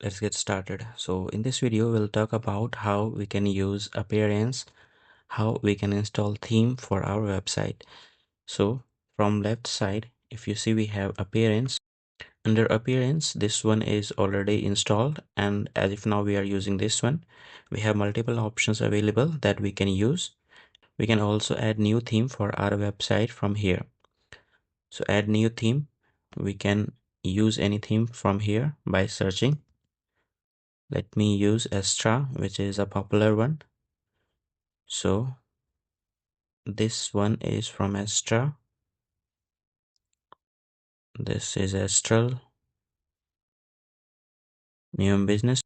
let's get started. So in this video, we'll talk about how we can use appearance, how we can install theme for our website. So from left side, if you see, we have appearance. Under appearance, this one is already installed, and as if now we are using this one, we have multiple options available that we can use. We can also add new theme for our website from here. So add new theme, we can use any theme from here by searching. Let me use Astra, which is a popular one. So this one is from Astra. This is Astral New Business.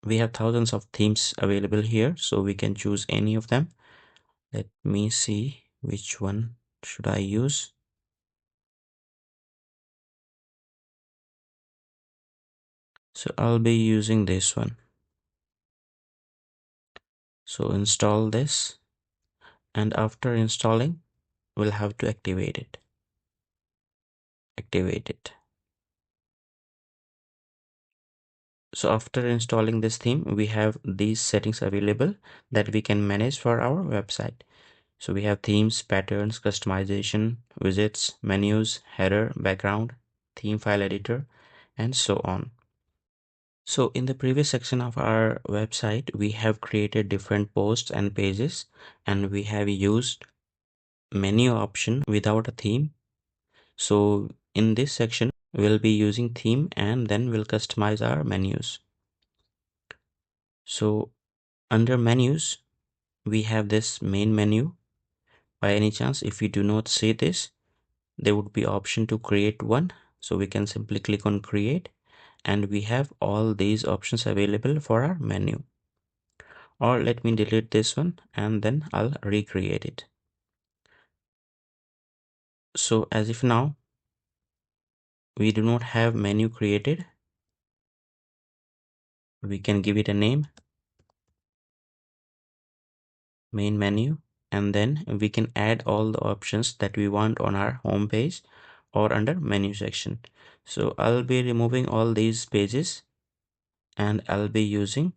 We have thousands of themes available here, so we can choose any of them. Let me see which one should I use. So I'll be using this one. So install this, and after installing, we'll have to activate it. So after installing this theme, we have these settings available that we can manage for our website. So we have themes, patterns, customization, widgets, menus, header, background, theme file editor, and so on. So in the previous section of our website, we have created different posts and pages, and we have used menu option without a theme. So in this section, we'll be using theme, and then we'll customize our menus. So under menus, we have this main menu. By any chance, if you do not see this, there would be option to create one. So we can simply click on create, and we have all these options available for our menu. Or let me delete this one, and then I'll recreate it. So as if now we do not have menu created, we can give it a name, main menu, and then we can add all the options that we want on our home page or under menu section. So I'll be removing all these pages, and I'll be using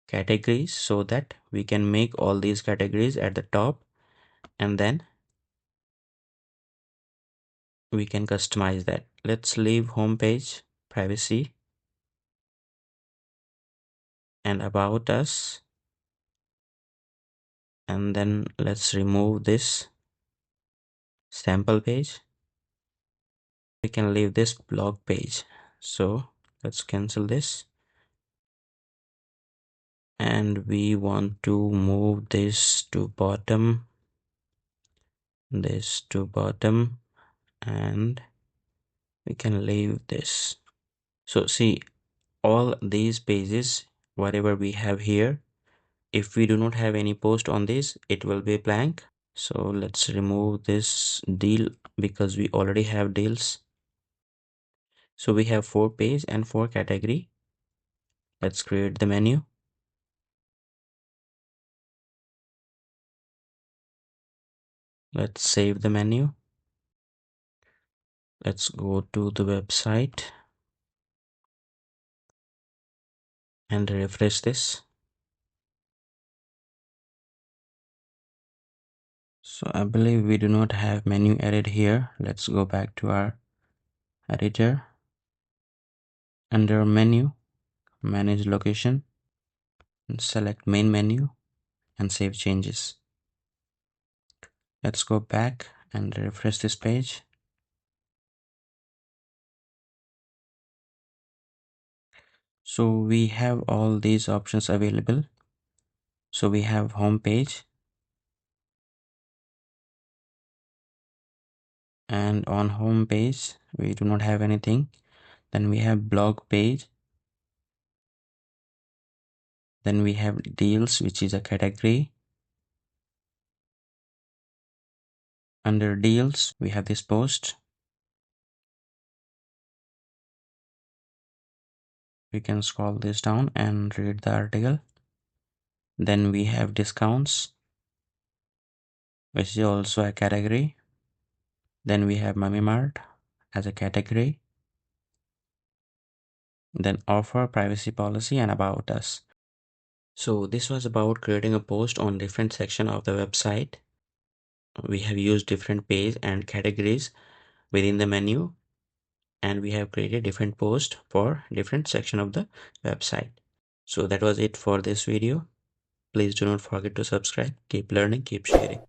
categories so that we can make all these categories at the top, and then we can customize that. Let's leave home page, privacy, and about us, and then let's remove this sample page. We can leave this blog page. So let's cancel this, and we want to move this to bottom, and we can leave this. So see, all these pages, whatever we have here, if we do not have any post on this, it will be blank. So let's remove this deal because we already have deals. So we have 4 page and 4 category. Let's create the menu. Let's save the menu. Let's go to the website and refresh this. So I believe we do not have menu added here. Let's go back to our editor. Under menu, manage location, and select main menu and save changes. Let's go back and refresh this page. So we have all these options available. So we have home page, and on home page we do not have anything. Then we have blog page. Then we have deals, which is a category. Under deals, we have this post. We can scroll this down and read the article. Then we have discounts, which is also a category. Then we have Mummy Mart as a category. then offer, privacy policy, and about us. So this was about creating a post on different section of the website. We have used different page and categories within the menu, and we have created different posts for different section of the website. So that was it for this video. Please do not forget to subscribe. Keep learning, keep sharing.